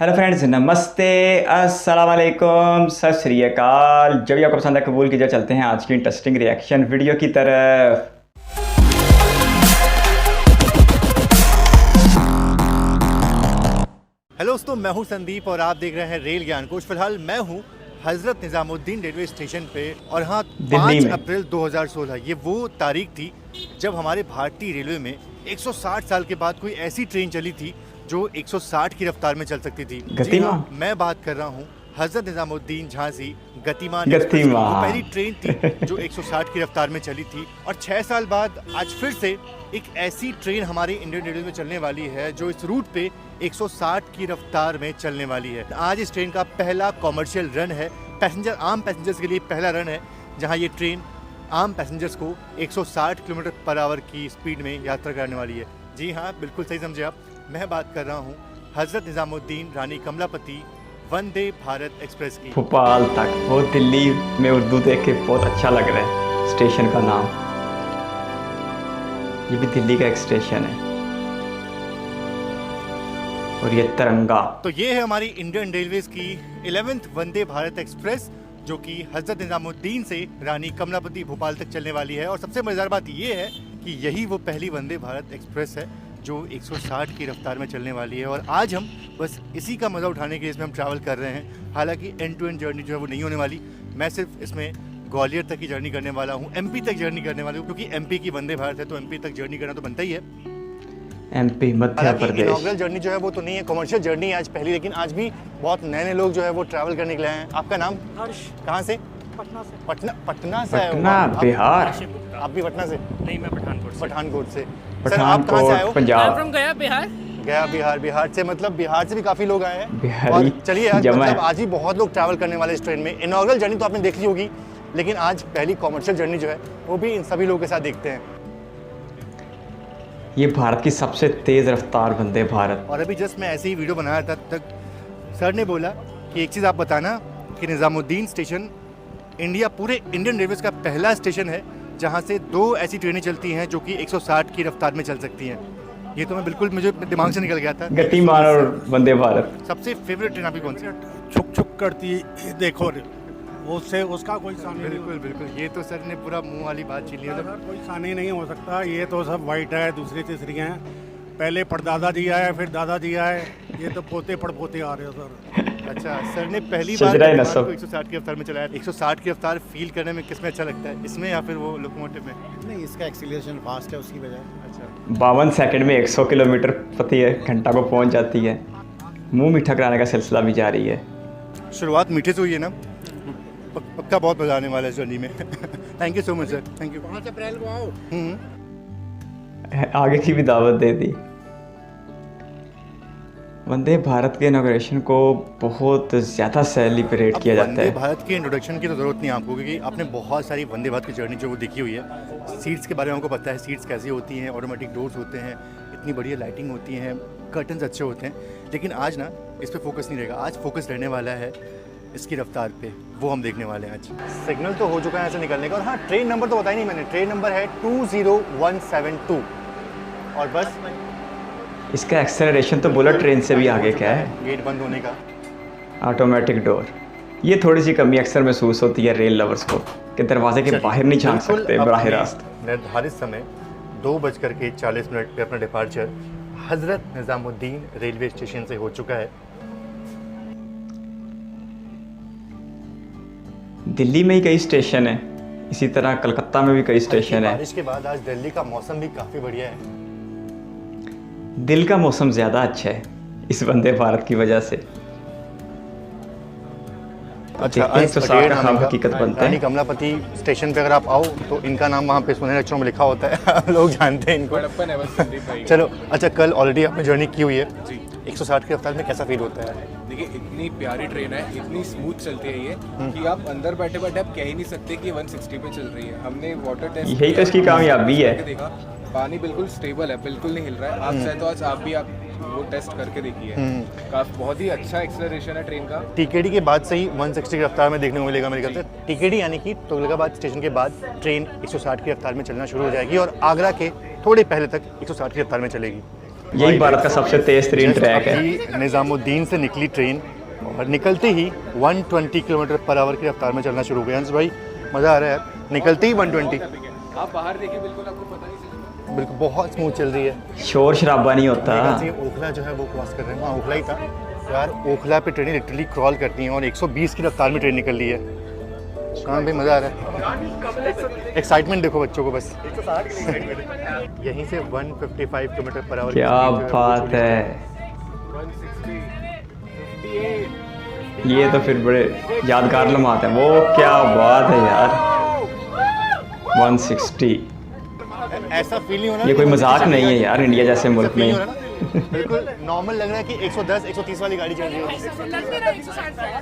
Hello friends, नमस्ते, अस्सलाम वालेकुम, सत श्री अकाल। जब भी आपको पसंद है कबूल कीजिए। चलते हैं आज की इंटरेस्टिंग रिएक्शन वीडियो की तरफ। हेलो दोस्तों, मैं हूं संदीप और आप देख रहे हैं रेल ज्ञान कोश। फिलहाल मैं हूं हज़रत निज़ामुद्दीन रेलवे स्टेशन पे और हाँ, दिल्ली 5 में। अप्रैल 2016 ये वो तारीख थी जब हमारे भारतीय रेलवे में 160 साल के बाद कोई ऐसी ट्रेन चली थी जो 160 की रफ्तार में चल सकती थी। जी गतिमान। हाँ, मैं बात कर रहा हूँ हज़रत निज़ामुद्दीन झांसी गतिमान एक्सप्रेस की। वो गतिमान। पहली ट्रेन थी जो 160 की रफ्तार में चली थी और 6 साल बाद आज फिर से एक ऐसी ट्रेन हमारी इंडियन रेलवे में चलने वाली है जो इस रूट पे 160 की रफ्तार में चलने वाली है। आज इस ट्रेन का पहला कॉमर्शियल रन है, आम पैसेंजर्स के लिए पहला रन है जहां ये ट्रेन आम पैसेंजर्स को 160 किलोमीटर पर आवर की स्पीड में यात्रा करने वाली है। जी हाँ, बिल्कुल सही समझे आप। मैं बात कर रहा हूँ हज़रत निज़ामुद्दीन रानी कमलापति वंदे भारत एक्सप्रेस की। भोपाल तक। वो दिल्ली में उर्दू देख के बहुत अच्छा लग रहा है स्टेशन का नाम। ये भी दिल्ली का एक स्टेशन है और ये तिरंगा। तो ये है हमारी इंडियन रेलवेज की 11th वंदे भारत एक्सप्रेस जो कि हज़रत निज़ामुद्दीन से रानी कमलापति भोपाल तक चलने वाली है। और सबसे मज़ेदार बात ये है कि यही वो पहली वंदे भारत एक्सप्रेस है जो 160 की रफ्तार में चलने वाली है। और आज हम बस इसी का मज़ा उठाने के लिए इसमें हम ट्रैवल कर रहे हैं। हालांकि एंड टू एंड जर्नी जो है वो नहीं होने वाली। मैं सिर्फ इसमें ग्वालियर तक की जर्नी करने वाला हूँ, एमपी तक जर्नी करने वाला हूँ, क्योंकि एमपी की वंदे भारत है तो एमपी तक जर्नी करना तो बनता ही है। MP Madhya Pradesh. Inaugural journey जो है वो तो नहीं है, कमर्शियल जर्नी है आज पहली, लेकिन आज भी बहुत नए नए लोग जो है वो ट्रैवल करने के लिए आए हैं। आपका नाम? हर्ष। कहाँ से? पटना से। पटना से आए हो? पटना, बिहार। आप भी पटना से? नहीं, मैं पठानकोट से। पठानकोट से। सर, आप कहाँ से आए हो? पंजाब। फ्रॉम गया, बिहार। गया, बिहार से। मतलब बिहार से भी काफ़ी लोग आए हैं। बिहारी और चलिए आज जमा है। मतलब आज ही बहुत लोग ट्रैवल करने वाले इस ट्रेन में। इनॉग्रल जर्नी तो आपने देख ली होगी, लेकिन आज पहली कॉमर्शियल जर्नी जो है वो भी इन सभी लोगों के साथ देखते हैं। ये भारत की सबसे तेज रफ्तार वंदे भारत। और अभी जस्ट मैं ऐसे ही वीडियो बनाया था तक सर ने बोला कि एक चीज़ आप बताना कि निज़ामुद्दीन स्टेशन पूरे इंडियन रेलवेज का पहला स्टेशन है जहां से 2 ऐसी ट्रेनें चलती हैं जो कि 160 की रफ्तार में चल सकती हैं। ये तो मुझे दिमाग से निकल गया था। गतिमान और वंदे भारत। सबसे फेवरेट ट्रेन आपकी कौन सी? छुक छुक करती है, ये देखो रे, उससे उसका कोई सानी नहीं। बिल्कुल, ये तो सर ने पूरा मुंह वाली बात छीन ली। सर, कोई सानी नहीं हो सकता। ये तो सब वाइट है, दूसरी तीसरी हैं। पहले परदादा जी आए, फिर दादाजी आए, ये तो पोते पड़पोते आ रहे हो सर। अच्छा, सर ने पहली बार सजरा है को नसब। 160 की रफ्तार में चलाया। 160 की रफ्तार फील करने में किसमें अच्छा लगता है, इसमें या फिर वो लोकोमोटिव में? नहीं, इसका एक्सीलरेशन फास्ट है उसकी वजह। अच्छा, 52 सेकंड में 100 किलोमीटर प्रति घंटा को पहुंच जाती है। मुंह मीठा कराने का सिलसिला भी जारी है। शुरुआत मीठे से हुई है ना। पक्का बहुत मजा आने वाला है इस जर्नी में। Thank you so much sir, thank you. 5 अप्रैल को आओ। आगे की भी दावत दे दी। वंदे भारत के इनॉग्रेशन को बहुत ज़्यादा सेलिब्रेट किया जाता वंदे है। भारत के इंट्रोडक्शन की तो ज़रूरत नहीं आपको, क्योंकि आपने बहुत सारी वंदे भारत की जर्नी जो वो देखी हुई है। सीट्स के बारे में आपको पता है, सीट्स कैसी होती हैं, ऑटोमेटिक डोर्स होते हैं, इतनी बढ़िया लाइटिंग होती हैं, कर्टन्स अच्छे होते हैं। लेकिन आज ना इस पर फोकस नहीं रहेगा। आज फोकस रहने वाला है इसकी रफ्तार पे, वो हम देखने वाले हैं आज। सिग्नल तो हो चुका है ऐसे निकलने का। और हाँ, ट्रेन नंबर तो बताया नहीं मैंने। ट्रेन नंबर है 20172 और बस इसका एक्सेलरेशन तो बोला ट्रेन से भी आगे क्या है। गेट बंद होने का। Automatic door. ये थोड़ी सी कमी अक्सर महसूस होती है रेल लवर्स को कि दरवाजे के बाहर नहीं झांक बिल्कुल सकते बराह अपने रास्त। निर्धारित समय 2:40 पे अपना departure Hazrat Nizamuddin railway station से हो चुका है। दिल्ली में ही कई स्टेशन है, इसी तरह कलकत्ता में भी कई स्टेशन है। बारिश के बाद आज दिल्ली का मौसम भी काफ़ी बढ़िया है। दिल का मौसम ज़्यादा अच्छा है इस वंदे भारत की वजह से। अच्छा, 160 का खाब हकीकत बनता रानी है। कमलापति स्टेशन पे अगर आप आओ तो इनका नाम वहाँ पे सुनहरे अक्षरों में लिखा होता है। लोग जानते हैं इनको। चलो, अच्छा, कल ऑलरेडी आपने जर्नी की हुई है जी। 160 की रफ्तार में कैसा फील होता है? देखिए, इतनी प्यारी ट्रेन है, इतनी स्मूथ चलती है ये कि आप अंदर बैठे बैठे आप कह ही नहीं सकते कि 160 पे चल रही है। हमने वाटर टेस्ट यही तो इसकी कामयाबी है। देखा, पानी बिल्कुल स्टेबल है, बिल्कुल नहीं हिल रहा है। आप चाहे तो आज आप वो टेस्ट करके देखिए। काफी बहुत ही अच्छा एक्सेलरेशन है ट्रेन का। टीकेडी के बाद से ही 160 की रफ्तार में देखने को मिलेगा मेरे ख्याल से। टीकेडी यानी कि तुगलकाबाद स्टेशन के बाद ट्रेन 160 की रफ्तार में चलना शुरू हो जाएगी और आगरा के थोड़े पहले तक 160 की रफ्तार में चलेगी। यही भारत का सबसे तेज तरीन ट्रैक है। अभी निज़ामुद्दीन से निकली ट्रेन और निकलते ही 120 किलोमीटर पर आवर की रफ्तार में चलना शुरू हो गया। हंस भाई मज़ा आ रहा है यार, निकलते ही 120। आप बाहर देखिए, बिल्कुल आपको पता नहीं चलेगा, बिल्कुल बहुत स्मूथ चल रही है। शोर शराबा नहीं होता। ओखला जो है वो क्रॉस कर रहे हैं। हाँ ओखला ही था यार। ओखला पे ट्रेनें लिटरली क्रॉल करती हैं और 120 की रफ्तार में ट्रेन निकल रही है। शाम भी मज़ा आ रहा है। एक्साइटमेंट देखो बच्चों को बस। यहीं से 155 किलोमीटर पर आवर। क्या बात है, 160, ये तो फिर बड़े यादगार लम्हात हैं। वो क्या बात है यार, 160। ऐसा फील नहीं हो रहा, ये कोई मजाक नहीं है यार, इंडिया जैसे मुल्क में। बिल्कुल नॉर्मल लग रहा है कि 110 130 वाली गाड़ी चल रही है,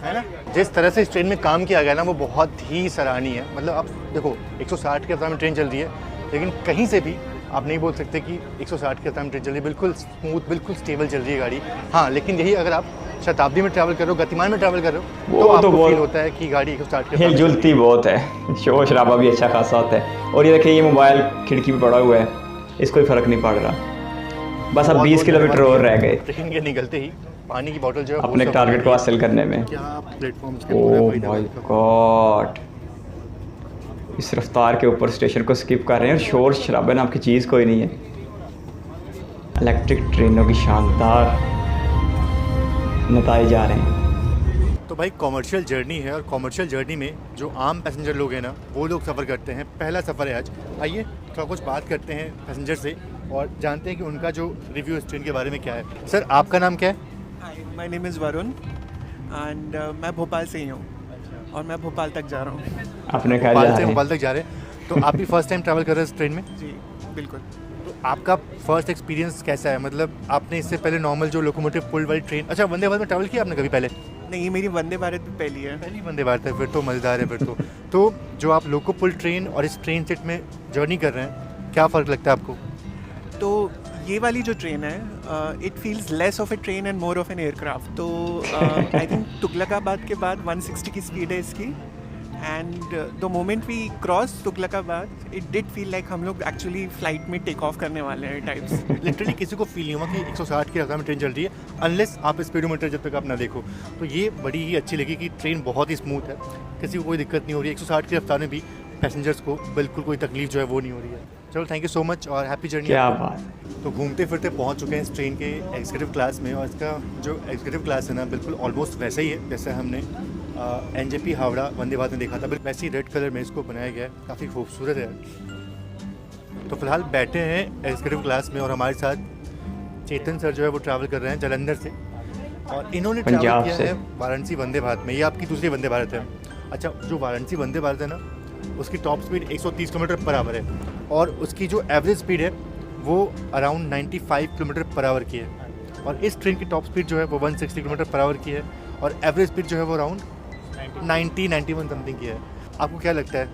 है ना। जिस तरह से इस ट्रेन में काम किया गया ना वो बहुत ही सराहनीय है। मतलब आप देखो 160 की रफ्तार में ट्रेन चल रही है, लेकिन कहीं से भी आप नहीं बोल सकते कि 160 की रफ्तार में ट्रेन चल रही है। बिल्कुल स्मूथ, बिल्कुल स्टेबल चल रही है गाड़ी। हाँ लेकिन यही अगर आप शताब्दी में ट्रैवल कर रहे हो, गतिमान में ट्रैवल कर रहे हो, तो आपको फील होता है कि गाड़ी 160 की हिल जुलती बहुत है, शोर शराबा भी अच्छा खासा होता है। और ये देखिए, ये मोबाइल खिड़की पे पड़ा हुआ है, इसको कोई फ़र्क नहीं पड़ रहा। बस अब 20 किलोमीटर और रह गए ट्रेन के निकलते ही पानी की बोतल जो है अपने टारगेट को हासिल करने में। क्या प्लेटफॉर्म्स के ओह माय गॉड, इस रफ्तार के ऊपर स्टेशन को स्किप कर रहे हैं और शोर शराबा नाम की चीज़ कोई नहीं है। इलेक्ट्रिक ट्रेनों की शानदार नताइज आ रहे हैं। तो भाई कॉमर्शियल जर्नी है और कॉमर्शियल जर्नी में जो आम पैसेंजर लोग हैं ना वो लोग सफ़र करते हैं। पहला सफ़र है आज। आइए थोड़ा कुछ बात करते हैं पैसेंजर से और जानते हैं कि उनका जो रिव्यू इस ट्रेन के बारे में क्या है। सर आपका नाम क्या है? Hi, my name is Varun and मैं भोपाल से ही हूँ और मैं भोपाल तक जा रहा हूँ। अपने ख्याल भोपाल जा से रहे हैं। भोपाल तक जा रहे हैं। तो आप भी फर्स्ट टाइम ट्रैवल कर रहे हैं इस ट्रेन में? जी बिल्कुल। तो आपका फर्स्ट एक्सपीरियंस कैसा है? मतलब आपने इससे पहले नॉर्मल जो लोकोमोटिव पुल वाली ट्रेन, अच्छा वंदे भारत में ट्रैवल किया आपने कभी पहले? नहीं, मेरी वंदे भारत भी पहली है। पहली वंदे भारत है, फिर तो मज़ेदार है फिर तो। तो जो आप लोको पुल ट्रेन और इस ट्रेन सेट में जर्नी कर रहे हैं, क्या फ़र्क लगता है आपको? तो ये वाली जो ट्रेन है it feels less of A train and more of an aircraft. तो आई थिंक तुगलकाबाद के बाद 160 की स्पीड है इसकी and the moment we cross Tughlakabad it did feel like हम लोग एक्चुअली फ्लाइट में टेक ऑफ करने वाले हैं टाइप्स। लिटरली किसी को फील नहीं हुआ कि 160 की रफ्तार में ट्रेन चल रही है अनलेस आप स्पीडोमीटर जब तक आप ना देखो। तो ये बड़ी ही अच्छी लगी कि ट्रेन बहुत ही स्मूथ है, किसी को कोई दिक्कत नहीं हो रही है। 160 की रफ्तार में भी पैसेंजर्स को बिल्कुल कोई तकलीफ जो है वो नहीं हो रही है। चलो थैंक यू सो मच और हैप्पी जर्नी। क्या बात। तो घूमते फिरते पहुंच चुके हैं इस ट्रेन के एग्जीक्यूटिव क्लास में और इसका जो एग्जीक्यूटिव क्लास है ना बिल्कुल ऑलमोस्ट वैसा ही है जैसे हमने एनजेपी हावड़ा वंदे भारत में देखा था। बिल्कुल वैसे ही रेड कलर में इसको बनाया गया है, काफ़ी खूबसूरत है। तो फिलहाल बैठे हैं एग्जीक्यूटिव क्लास में और हमारे साथ चेतन सर जो है वो ट्रैवल कर रहे हैं जालंधर से और इन्होंने ट्रैवल पंजाब किया से। है वाराणसी वंदे भारत में। ये आपकी दूसरी वंदे भारत है। अच्छा, जो वाराणसी वंदे भारत है ना उसकी top speed 130 kilometre per hour है और उसकी जो एवरेज स्पीड है वो अराउंड 95 किलोमीटर पर आवर की है और इस ट्रेन की टॉप स्पीड जो है वो 160 किलोमीटर पर आवर की है और एवरेज स्पीड जो है वो अराउंड 91 समथिंग की है। आपको क्या लगता है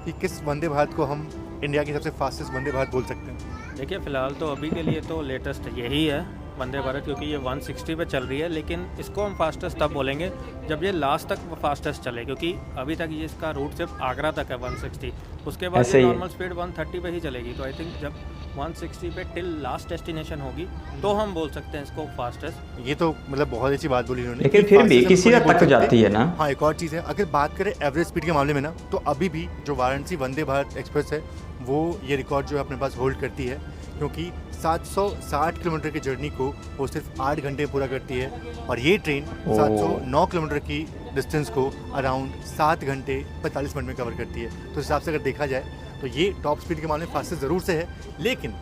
कि किस वंदे भारत को हम इंडिया की सबसे फास्टेस्ट वंदे भारत बोल सकते हैं? देखिए फ़िलहाल तो अभी के लिए तो लेटेस्ट यही है वंदे भारत, क्योंकि ये 160 पे चल रही है। लेकिन इसको हम फास्टेस्ट तब बोलेंगे जब ये लास्ट तक फास्टेस्ट चले, क्योंकि अभी तक ये इसका रूट सिर्फ आगरा तक है 160, उसके बाद ऐसे ये ही है। नॉर्मल स्पीड 130 पे ही चलेगी। तो आई थिंक जब 160 पे टिल लास्ट डेस्टिनेशन होगी तो हम बोल सकते हैं इसको फास्टेस्ट। ये तो मतलब बहुत अच्छी बात बोली इन्होंने। लेकिन कि फिर भी fastest हम किसी इसको हद नहीं तक तो बोल जाती सकते। है ना। हाँ, एक और चीज़ है, अगर बात करें एवरेज स्पीड के मामले में ना तो अभी भी जो वाराणसी वंदे भारत एक्सप्रेस है वो ये रिकॉर्ड जो है अपने पास होल्ड करती है, क्योंकि 760 किलोमीटर की जर्नी को वो सिर्फ 8 घंटे पूरा करती है और ये ट्रेन 709 किलोमीटर की डिस्टेंस को अराउंड 7 घंटे 45 मिनट में कवर करती है। तो इस हिसाब से अगर देखा जाए तो ये टॉप स्पीड के मामले में फास्टेस्ट ज़रूर से है, लेकिन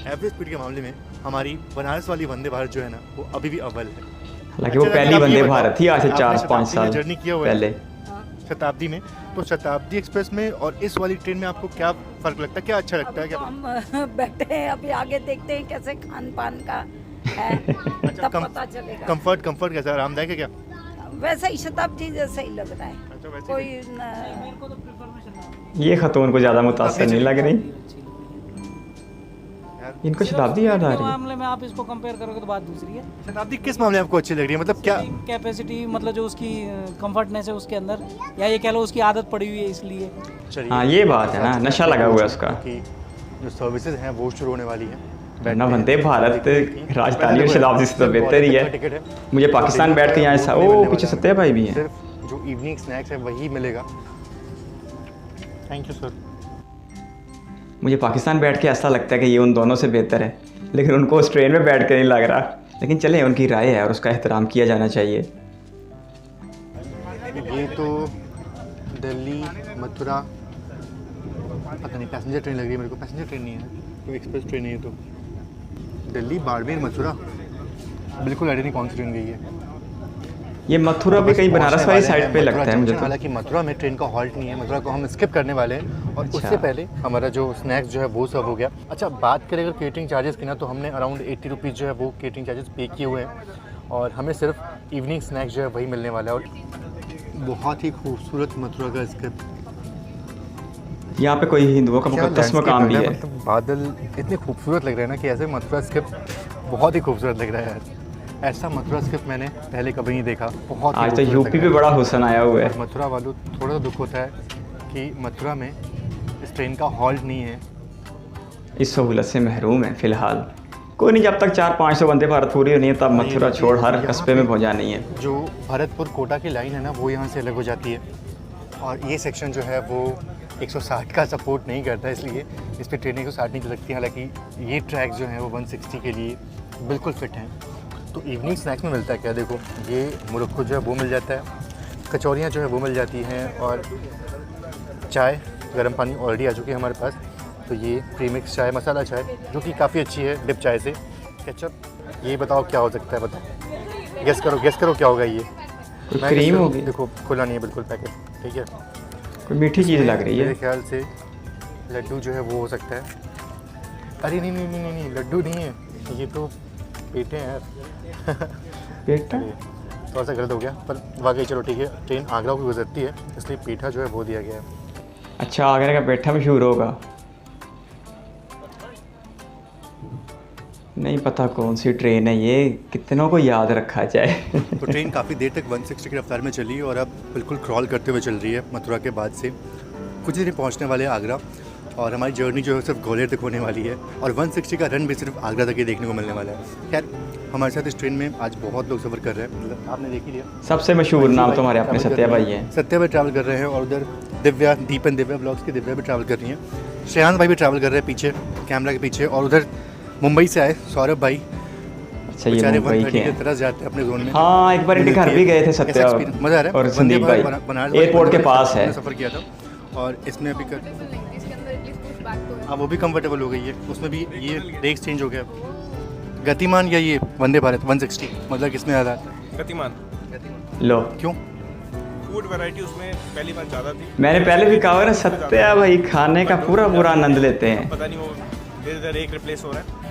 एवरेज स्पीड के मामले में हमारी बनारस वाली वंदे भारत जो है ना वो अभी भी अव्वल है। हालांकि वो अच्छा, पहली आप ये वंदे बताओ, भारत थी आज से आपने 4-5 शताब्दी में साल जर्नी किया हुआ है? पहले। शताब्दी में, तो शताब्दी एक्सप्रेस में और इस वाली ट्रेन में आपको क्या फ़र्क लगता है, क्या अच्छा लगता है? क्या हम बैठे हैं, अभी आगे देखते हैं कैसे खान पान का है तब पता चलेगा। कंफर्ट कैसा है, आरामदायक है क्या? वैसे ही शताब्दी जैसे ही लग रहा है, अच्छा, वैसे कोई ये खतून को ज़्यादा मुतासर नहीं लग रही, इनको शताब्दी याद आ रही है। मामले में आप इसको कंपेयर करोगे तो बात दूसरी है। शताब्दी किस मामले में आपको अच्छी लग रही है? मतलब क्या? कैपेसिटी, मतलब जो उसकी कंफर्टनेस है उसके अंदर, या ये कह लो उसकी आदत पड़ी हुई है इसलिए। चलिए, हाँ, ये बात है ना, नशा लगा हुआ है उसका। कि जो सर्विसेज हैं वो शुरू होने वाली हैं ना वंदे भारत राजधानी और शताब्दी से तो बेहतर ही है। टिकट है। मुझे पाकिस्तान बैठ के यहाँ ऐसा ओ पीछे सत्या भाई भी हैं। सिर्फ जो इवनिंग स्नैक्स है वही मिलेगा। Thank you sir. मुझे पाकिस्तान बैठ के ऐसा लगता है कि ये उन दोनों से बेहतर है, लेकिन उनको उस ट्रेन में बैठ के नहीं लग रहा। लेकिन चले, उनकी राय है और उसका एहतराम किया जाना चाहिए। ये तो दिल्ली मथुरा, पता नहीं पैसेंजर ट्रेन लग रही है मेरे को। पैसेंजर ट्रेन नहीं है, कोई एक्सप्रेस ट्रेन नहीं है। तो दिल्ली बाड़मेर मथुरा, बिल्कुल आइडिया नहीं कौन सी ट्रेन गई है। ये मथुरा भी कहीं बनारस वाली साइड पे लगता है मुझे तो। हालांकि मथुरा में ट्रेन का हॉल्ट नहीं है, मथुरा को हम स्किप करने वाले हैं। और उससे पहले हमारा जो स्नैक्स जो है वो सर्व हो गया। अच्छा, बात करें अगर केटरिंग चार्जेस की ना, तो हमने अराउंड 80 रुपीज़ जो है वो केटरिंग चार्जेस पे किए हुए हैं और हमें सिर्फ इवनिंग स्नैक्स जो है वही मिलने वाला है। और बहुत ही खूबसूरत मथुरा का स्किप। यहाँ पे कोई हिंदुओं का मुकद्दस मकाम भी है। मतलब बादल इतने खूबसूरत लग रहे हैं ना कि ऐसे मथुरा स्किप बहुत ही खूबसूरत लग रहा है यार। ऐसा मथुरा स्किप मैंने पहले कभी नहीं देखा। बहुत आज तो यूपी पे बड़ा हुसन आया हुआ है। मथुरा वालों थोड़ा दुख होता है कि मथुरा में इस ट्रेन का हॉल्ट नहीं है, इस सहूलत से महरूम है फिलहाल। कोई नहीं, जब तक 400-500 वंदे भारत पूरी होनी है तब मथुरा छोड़ हर कस्बे में पहुँचानी है। जो भरतपुर कोटा की लाइन है ना, वो यहाँ से अलग हो जाती है और ये सेक्शन जो है वो 160 का सपोर्ट नहीं करता, इसलिए इस पर ट्रेन 160 नहीं चल सकती। हालांकि ये ट्रैक जो है वो 160 के लिए बिल्कुल फिट हैं। तो इवनिंग स्नैक्स में मिलता है क्या? देखो, ये मुरक्को जो है वो मिल जाता है, कचौरियाँ जो है वो मिल जाती हैं और चाय, गर्म पानी ऑलरेडी आ चुकी है हमारे पास। तो ये प्रीमिक्स चाय, मसाला चाय जो कि काफ़ी अच्छी है डिप चाय से। केचप, ये बताओ क्या हो सकता है, बताओ, गेस करो क्या होगा ये। क्रीम होगी। देखो खुला नहीं है बिल्कुल पैकेट, ठीक है। कोई मीठी चीज़ लग रही है। मेरे ख्याल से लड्डू जो है वो हो सकता है। अरे नहीं, लड्डू नहीं है, ये तो पेटे हैं यार। पेटा थोड़ा सा गलत हो गया, पर वाकई चलो ठीक है। ट्रेन आगरा को गुजरती है इसलिए पेठा जो है वो दिया गया है। अच्छा, आगरा का पेठा मशहूर होगा। नहीं पता कौन सी ट्रेन है ये, कितनों को याद रखा जाए। तो ट्रेन काफ़ी देर तक 160 की रफ्तार में चली और अब बिल्कुल क्रॉल करते हुए चल रही है मथुरा के बाद से। कुछ ही दिन पहुंचने वाले हैं आगरा और हमारी जर्नी जो है सिर्फ ग्वालियर तक होने वाली है और 160 का रन भी सिर्फ आगरा तक ही देखने को मिलने वाला है। खैर, हमारे साथ इस ट्रेन में आज बहुत लोग सफ़र कर रहे हैं, मतलब आपने देख ही लिया। सबसे मशहूर नाम तुम्हारे अपने सत्या भाई हैं। सत्या भाई ट्रैवल कर रहे हैं और उधर दिव्या, दीप एंड दिव्या ब्लॉग्स की दिव्या भी ट्रैवल कर रही हैं। श्रेयांश भाई भी ट्रैवल कर रहे हैं पीछे कैमरा के पीछे। और उधर मुंबई से आए सौरभ भाई, अच्छा ये मुंबई के हैं। तरह जाते हैं अपने जोन में। हाँ, एक बार इनके घर भी गए थे सत्या मज़ा आ रहा है। और संदीप भाई एयरपोर्ट के पास है। सफ़र किया था और इसमें अभी हाँ वो भी कंफर्टेबल हो गई है। उसमें भी ये डेस्क चेंज हो गया। गतिमान या ये वंदे भारत 160, मतलब किसमें ज़्यादा आता है? गतिमान। लो, क्यों? फूड वैरायटी उसमें पहली बार ज़्यादा थी। मैंने पहले भी कहा ना, सत्या भाई खाने का पूरा आनंद लेते हैं। पता नहीं वो इधर एक रिप्लेस हो रहा है,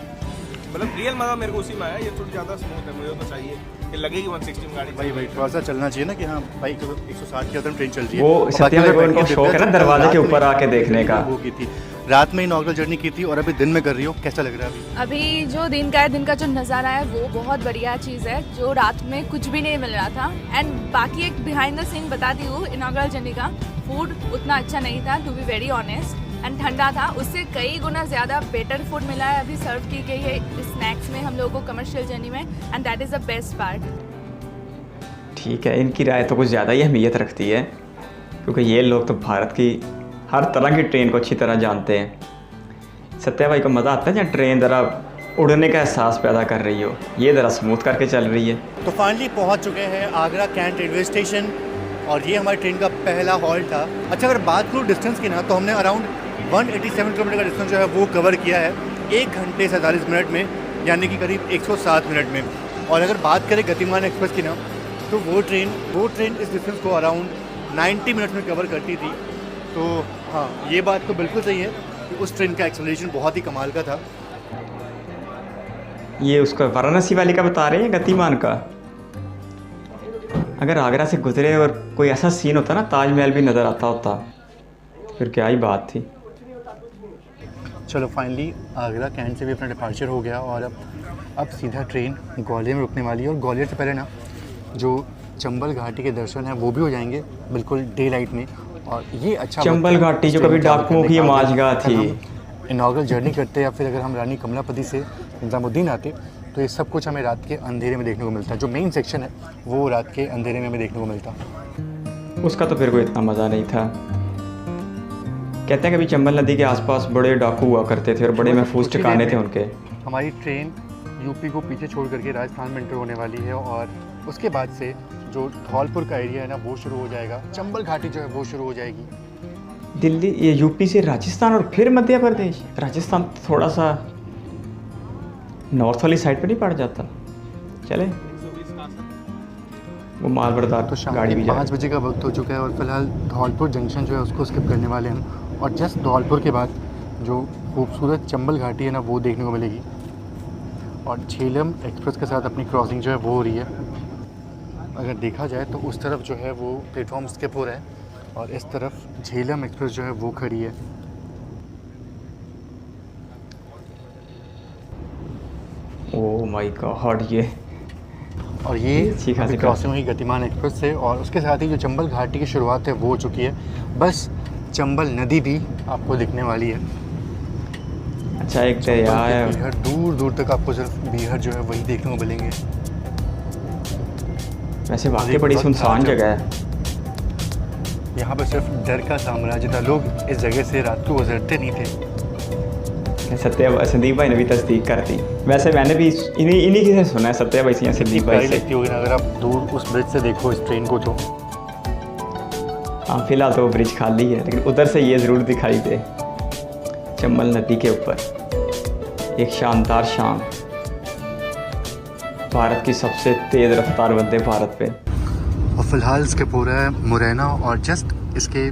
मतलब रियल मज़ा मेरे को उसी में आया। ये थोड़ी ज़्यादा स्मूथ है, मुझे तो चाहिए कि लगेगी 160 में गाड़ी। भाई थोड़ा सा चलना चाहिए ना कि हाँ भाई 160 की ट्रेन चल रही है। वो सत्या भाई को उनको शौक है ना दरवाजे के ऊपर आके देखने का। वो की थी रात में इनॉग्रल जर्नी की थी और अभी दिन में कर रही हो, कैसा लग रहा है अभी? अभी जो दिन का है, दिन का जो नज़ारा है वो बहुत बढ़िया चीज़ है, जो रात में कुछ भी नहीं मिल रहा था। एंड बाकी एक बिहाइंड द सीन बताती हूँ इनॉग्रल जर्नी का। फूड उतना अच्छा नहीं था, to be very honest, and ठंडा था। उससे कई गुना ज़्यादा बेटर फूड मिला है, अभी सर्व की गई है स्नैक्स में हम लोगों को कमर्शियल जर्नी में, and that is the best part. ठीक है, इनकी राय तो कुछ ज़्यादा ही अहमियत रखती है, क्योंकि ये लोग तो भारत की हर तरह की ट्रेन को अच्छी तरह जानते हैं। सत्या भाई को मज़ा आता है जहाँ ट्रेन ज़रा उड़ने का एहसास पैदा कर रही हो, ये ज़रा स्मूथ करके चल रही है। तो फाइनली पहुंच चुके हैं आगरा कैंट रेलवे स्टेशन और ये हमारी ट्रेन का पहला हॉल्ट था। अच्छा, अगर बात करूँ डिस्टेंस की ना, तो हमने अराउंड 187 किलोमीटर का डिस्टेंस जो है वो कवर किया है 1 घंटे 47 मिनट में, यानी कि करीब 107 मिनट में। और अगर बात करें गतिमान एक्सप्रेस की ना, तो वो ट्रेन इस डिस्टेंस को अराउंड 90 मिनट में कवर करती थी। तो हाँ, ये बात तो बिल्कुल सही है कि उस ट्रेन का एक्सेलरेशन बहुत ही कमाल का था। ये उसका वाराणसी वाले का बता रहे हैं, गतिमान का। अगर आगरा से गुजरे और कोई ऐसा सीन होता ना, ताजमहल भी नज़र आता होता, फिर क्या ही बात थी। चलो फाइनली आगरा कैंट से भी अपना डिपार्चर हो गया और अब सीधा ट्रेन ग्वालियर में रुकने वाली है। और ग्वालियर से पहले ना जो चंबल घाटी के दर्शन हैं वो भी हो जाएंगे बिल्कुल डे लाइट में। और ये अच्छा चंबल घाटी जो कभी डाकुओं की माजगा थी, इनॉग्रल जर्नी करते या फिर अगर हम रानी कमलापति से निज़ामुद्दीन आते तो ये सब कुछ हमें रात के अंधेरे में देखने को मिलता है। जो मेन सेक्शन है वो रात के अंधेरे में हमें देखने को मिलता। उसका तो फिर कोई इतना मज़ा नहीं था। कहते हैं कभी चंबल नदी के आसपास बड़े डाकू हुआ करते थे और बड़े महफूज ठिकाने थे उनके। हमारी ट्रेन यूपी को पीछे छोड़ करके राजस्थान में एंटर होने वाली है और उसके बाद से जो धौलपुर का एरिया है ना वो शुरू हो जाएगा, चंबल घाटी जो है वो शुरू हो जाएगी। दिल्ली ये यूपी से राजस्थान और फिर मध्य प्रदेश। राजस्थान थोड़ा सा नॉर्थ वाली साइड पर नहीं पड़ जाता। चले वो माल बरदार तो शाम गाड़ी के भी जा 5 बजे का वक्त हो चुका है और फिलहाल धौलपुर जंक्शन जो है उसको स्किप करने वाले हैं हम। और जस्ट धौलपुर के बाद जो खूबसूरत चंबल घाटी है ना वो देखने को मिलेगी और झेलम एक्सप्रेस के साथ अपनी क्रॉसिंग जो है वो हो रही है। अगर देखा जाए तो उस तरफ जो है वो प्लेटफॉर्म स्किप हो रहा है और इस तरफ झेलम एक्सप्रेस जो है वो खड़ी है। ओह माय गॉड ये और ये अच्छी खासी अभी क्रॉसिंग हुई गतिमान एक्सप्रेस से और उसके साथ ही जो चंबल घाटी की शुरुआत है वो हो चुकी है। बस चंबल नदी भी आपको दिखने वाली है। अच्छा एक दरिया है। बीहड़ दूर दूर तक आपको सिर्फ बीहड़ जो है वही देखने को मिलेंगे। वैसे वाकई बड़ी सुनसान जगह है। यहाँ पर सिर्फ डर का साम्राज्य था। लोग इस जगह से रात को गुजरते नहीं थे। संदीप भाई ने भी तस्दीक कर दी। वैसे मैंने भी इन्हीं से सुना है सत्या भाई से या संदीप भाई से। लगती होगी ना अगर आप दूर उस ब्रिज से देखो इस ट्रेन को तो। हाँ फिलहाल तो वो ब्रिज खाली है लेकिन उधर से ये ज़रूर दिखाई दे। चंबल नदी के ऊपर एक शानदार शाम। भारत की सबसे तेज़ रफ्तार वंदे भारत पे। और फिलहाल इसके पूरा है मुरैना और जस्ट इसके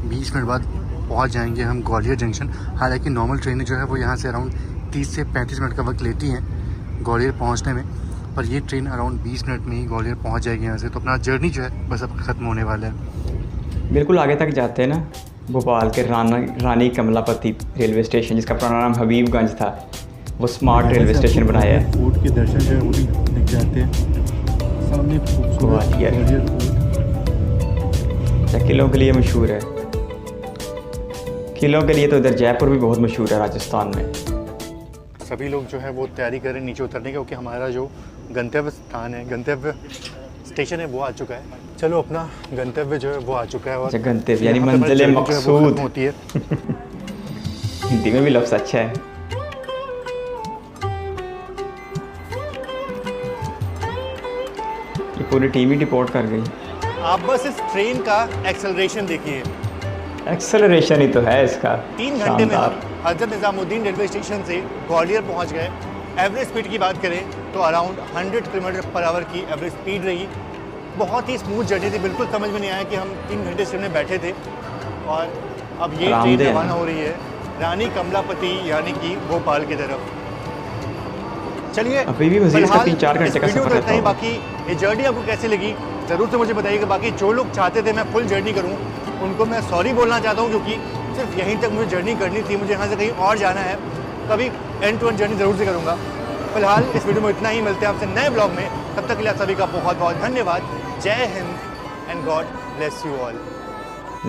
20 मिनट बाद पहुंच जाएंगे हम ग्वालियर जंक्शन। हालांकि नॉर्मल ट्रेनें जो है वो यहाँ से अराउंड 30 से 35 मिनट का वक्त लेती हैं ग्वालियर पहुँचने में, पर ये ट्रेन अराउंड 20 मिनट में ही ग्वालियर पहुँच जाएगी यहाँ से। तो अपना जर्नी जो है बस अब ख़त्म होने वाला है। बिल्कुल आगे तक जाते हैं ना। भोपाल के रानी कमलापति रेलवे स्टेशन जिसका पुराना नाम हबीबगंज था वो स्मार्ट रेलवे स्टेशन बनाया है। फोर्ट के दर्शन जो है वो भी दिख जाते हैं सामने। ग्वालियर किलों के लिए मशहूर है। किलों के लिए तो इधर जयपुर भी बहुत मशहूर है राजस्थान में। सभी लोग जो है वो तैयारी कर रहे हैं नीचे उतरने की क्योंकि हमारा जो गंतव्य स्थान है, गंतव्य स्टेशन है वो आ चुका है। चलो अपना गंतव्य जो है वो आ चुका है। और गंतव्य यानी मंजिल मकसूद होती है। हिंदी में भी लफ्ज़ अच्छा है। ये पूरी टीम ही डिपोर्ट कर गई। आप बस इस ट्रेन का एक्सेलरेशन देखिए। एक्सेलरेशन ही तो है इसका। 3 घंटे में हम हजरत निज़ामुद्दीन रेलवे स्टेशन से ग्वालियर पहुंच गए। एवरेज स्पीड की बात करें तो अराउंड 100 किलोमीटर/आवर की एवरेज स्पीड रही। बहुत ही स्मूथ जर्नी थी। बिल्कुल समझ में नहीं आया कि हम 3 घंटे स्टेशन में बैठे थे। और अब ये ट्रेन रवाना हो रही है रानी कमलापति यानी कि भोपाल की तरफ। चलिए अभी भी मज़ीद का 3-4 घंटे का सफर रहता है। बाकी ये जर्नी आपको कैसी लगी ज़रूर से मुझे बताइएगा। बाकी जो लोग चाहते थे मैं फुल जर्नी करूँ उनको मैं सॉरी बोलना चाहता हूँ क्योंकि सिर्फ यहीं तक मुझे जर्नी करनी थी। मुझे यहाँ से कहीं और जाना है। कभी एंड टू एंड जर्नी ज़रूर से करूँगा। फिलहाल इस वीडियो में इतना ही। मिलते हैं आपसे नए ब्लॉग में। तब तक के लिए आप सभी का बहुत बहुत धन्यवाद। जय Hind and God bless you all.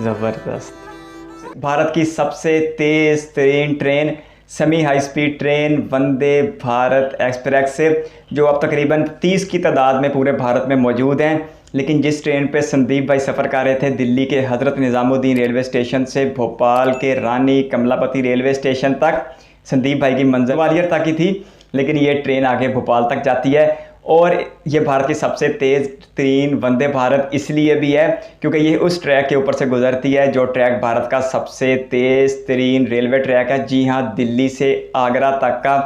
ज़बरदस्त। भारत की सबसे तेज़ तरीन train semi high speed train Vande Bharat express से जो अब तकरीबन 30 की तादाद में पूरे भारत में मौजूद हैं। लेकिन जिस ट्रेन पे संदीप भाई सफ़र कर रहे थे दिल्ली के हज़रत निज़ामुद्दीन रेलवे स्टेशन से भोपाल के रानी कमलापति रेलवे स्टेशन तक, संदीप भाई की मंजिल ग्वालियर तक ही थी लेकिन ये ट्रेन आगे भोपाल तक जाती है। और ये भारत की सबसे तेज़ तरीन वंदे भारत इसलिए भी है क्योंकि ये उस ट्रैक के ऊपर से गुजरती है जो ट्रैक भारत का सबसे तेज़ तरीन रेलवे ट्रैक है। जी हाँ, दिल्ली से आगरा तक का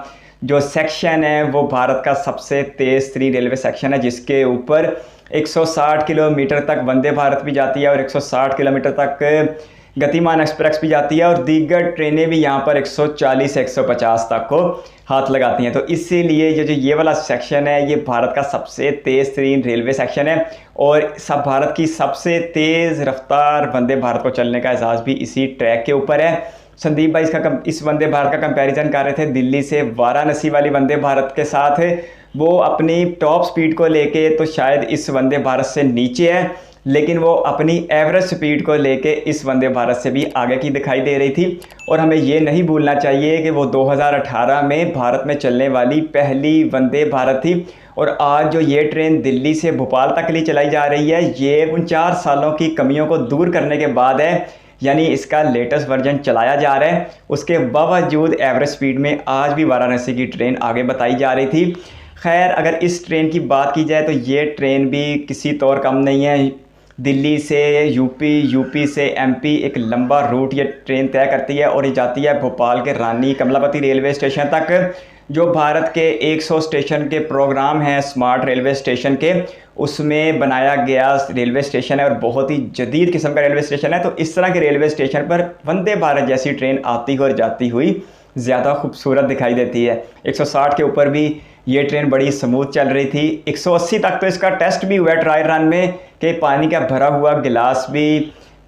जो सेक्शन है वो भारत का सबसे तेज़ तरीन रेलवे सेक्शन है जिसके ऊपर 160 किलोमीटर तक वंदे भारत भी जाती है और 160 किलोमीटर तक गतिमान एक्सप्रेस भी जाती है और दीगर ट्रेनें भी यहाँ पर 140 से 150 तक को हाथ लगाती हैं। तो इसीलिए ये वाला सेक्शन है ये भारत का सबसे तेज़ तरीन रेलवे सेक्शन है और सब भारत की सबसे तेज़ रफ्तार वंदे भारत को चलने का एजाज़ भी इसी ट्रैक के ऊपर है। संदीप भाई इस वंदे भारत का कंपैरिजन कर रहे थे दिल्ली से वाराणसी वाली वंदे भारत के साथ। वो अपनी टॉप स्पीड को लेके तो शायद इस वंदे भारत से नीचे है लेकिन वो अपनी एवरेज स्पीड को लेके इस वंदे भारत से भी आगे की दिखाई दे रही थी। और हमें ये नहीं भूलना चाहिए कि वो 2018 में भारत में चलने वाली पहली वंदे भारत थी। और आज जो ये ट्रेन दिल्ली से भोपाल तक के लिए चलाई जा रही है, ये 49 सालों की कमियों को दूर करने के बाद है, यानी इसका लेटेस्ट वर्जन चलाया जा रहा है। उसके बावजूद एवरेज स्पीड में आज भी वाराणसी की ट्रेन आगे बताई जा रही थी। खैर, अगर इस ट्रेन की बात की जाए तो ये ट्रेन भी किसी तौर कम नहीं है। दिल्ली से यूपी, यूपी से एमपी एक लंबा रूट ये ट्रेन तय करती है और ये जाती है भोपाल के रानी कमलापति रेलवे स्टेशन तक। जो भारत के 100 स्टेशन के प्रोग्राम हैं स्मार्ट रेलवे स्टेशन के, उसमें बनाया गया रेलवे स्टेशन है और बहुत ही जदीद किस्म का रेलवे स्टेशन है। तो इस तरह के रेलवे स्टेशन पर वंदे भारत जैसी ट्रेन आती हुई और जाती हुई ज़्यादा खूबसूरत दिखाई देती है। 160 के ऊपर भी ये ट्रेन बड़ी स्मूथ चल रही थी। 180 तक तो इसका टेस्ट भी हुआ ट्रायल रन में कि पानी का भरा हुआ गिलास भी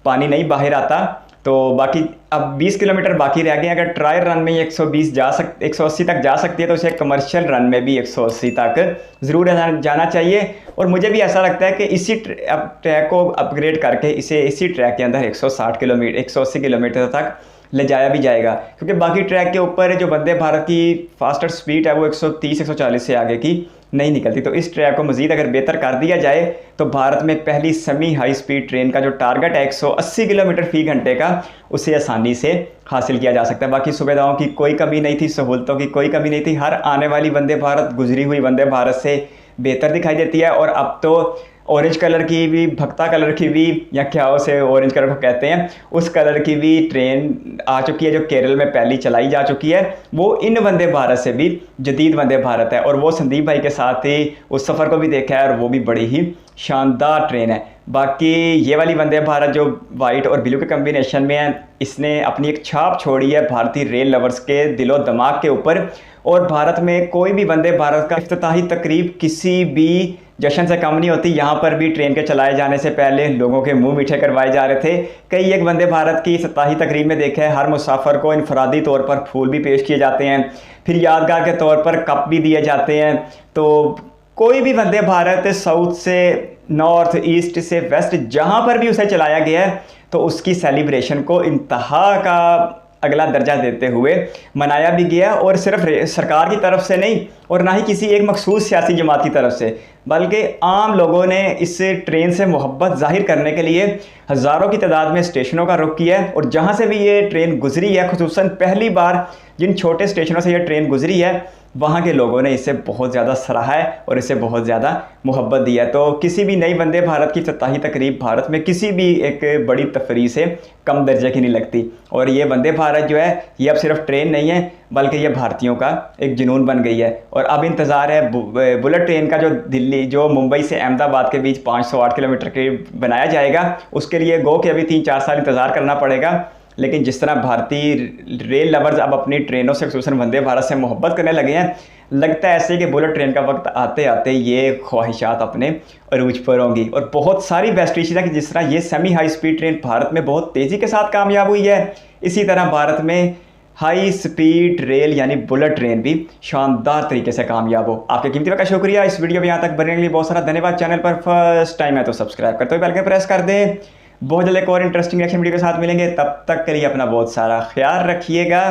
पानी नहीं बाहर आता। तो बाकी अब 20 किलोमीटर बाकी रह गए। अगर ट्रायल रन में 180 तक जा सकती है तो उसे कमर्शियल रन में भी 180 तक ज़रूर जाना चाहिए। और मुझे भी ऐसा लगता है कि इसी ट्रैक को अपग्रेड करके इसे इसी ट्रैक के अंदर 180 किलोमीटर तक ले जाया भी जाएगा, क्योंकि बाकी ट्रैक के ऊपर जो वंदे भारत की फास्टर स्पीड है वो 130-140 से आगे की नहीं निकलती। तो इस ट्रैक को मज़ीद अगर बेहतर कर दिया जाए तो भारत में पहली सेमी हाई स्पीड ट्रेन का जो टारगेट है 180 किलोमीटर फ़ी घंटे का, उसे आसानी से हासिल किया जा सकता है। बाकी सुविधाओं की कोई कमी नहीं थी, सहूलतों की कोई कमी नहीं थी। हर आने वाली वंदे भारत गुजरी हुई वंदे भारत से बेहतर दिखाई देती है। और अब तो ऑरेंज कलर की भी, भक्ता कलर की भी, या क्या उसे ऑरेंज कलर को कहते हैं, उस कलर की भी ट्रेन आ चुकी है जो केरल में पहली चलाई जा चुकी है। वो इन वंदे भारत से भी जदीद वंदे भारत है। और वो संदीप भाई के साथ ही उस सफ़र को भी देखा है और वो भी बड़ी ही शानदार ट्रेन है। बाकी ये वाली वंदे भारत जो वाइट और ब्लू के कम्बिनेशन में है, इसने अपनी एक छाप छोड़ी है भारतीय रेल लवर्स के दिलो दिमाग के ऊपर। और भारत में कोई भी वंदे भारत का इफ्तिताही तकरीब किसी भी जश्न से कम नहीं होती। यहाँ पर भी ट्रेन के चलाए जाने से पहले लोगों के मुंह मीठे करवाए जा रहे थे। कई एक वंदे भारत की इफ्तिताही तकरीब में देखा है, हर मुसाफर को इनफरादी तौर पर फूल भी पेश किए जाते हैं, फिर यादगार के तौर पर कप भी दिए जाते हैं। तो कोई भी वंदे भारत साउथ से नॉर्थ, ईस्ट से वेस्ट, जहाँ पर भी उसे चलाया गया है तो उसकी सेलिब्रेशन को इंतहा का अगला दर्जा देते हुए मनाया भी गया। और सिर्फ सरकार की तरफ से नहीं और ना ही किसी एक मखसूस सियासी जमात की तरफ से, बल्कि आम लोगों ने इस ट्रेन से मोहब्बत जाहिर करने के लिए हज़ारों की तादाद में स्टेशनों का रुख किया है। और जहाँ से भी ये ट्रेन गुजरी है, खुसूसन पहली बार जिन छोटे स्टेशनों से ये ट्रेन गुजरी है, वहाँ के लोगों ने इसे बहुत ज़्यादा सराहा है और इसे बहुत ज़्यादा मोहब्बत दी है। तो किसी भी नई वंदे भारत की इफ्तिताही तकरीब भारत में किसी भी एक बड़ी तफरीह से कम दर्जे की नहीं लगती। और ये वंदे भारत जो है, ये अब सिर्फ ट्रेन नहीं है बल्कि ये भारतीयों का एक जुनून बन गई है। और अब इंतज़ार है बुलेट ट्रेन का जो मुंबई से अहमदाबाद के बीच 508 किलोमीटर के बनाया जाएगा। उसके लिए गो के अभी 3-4 साल इंतज़ार करना पड़ेगा। लेकिन जिस तरह भारतीय रेल लवर्स अब अपनी ट्रेनों से खुसूसन वंदे भारत से मोहब्बत करने लगे हैं, लगता है ऐसे कि बुलेट ट्रेन का वक्त आते आते ये ख्वाहिशात अपने अरूज पर होंगी। और बहुत सारी बेस्ट है कि जिस तरह ये semi high speed train Bharat में बहुत तेज़ी के साथ कामयाब हुई है, इसी तरह भारत में हाई स्पीड रेल यानी बुलेट ट्रेन भी शानदार तरीके से कामयाब हो। आपके कीमती वक्त का शुक्रिया। इस वीडियो में यहाँ तक बनने के लिए बहुत सारा धन्यवाद। चैनल पर फर्स्ट टाइम है तो सब्सक्राइब करते हुए बेल आइकन प्रेस कर दें। बहुत जल्द एक और इंटरेस्टिंग रिएक्शन वीडियो के साथ मिलेंगे। तब तक के लिए अपना बहुत सारा ख्याल रखिएगा।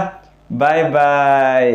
Bye bye.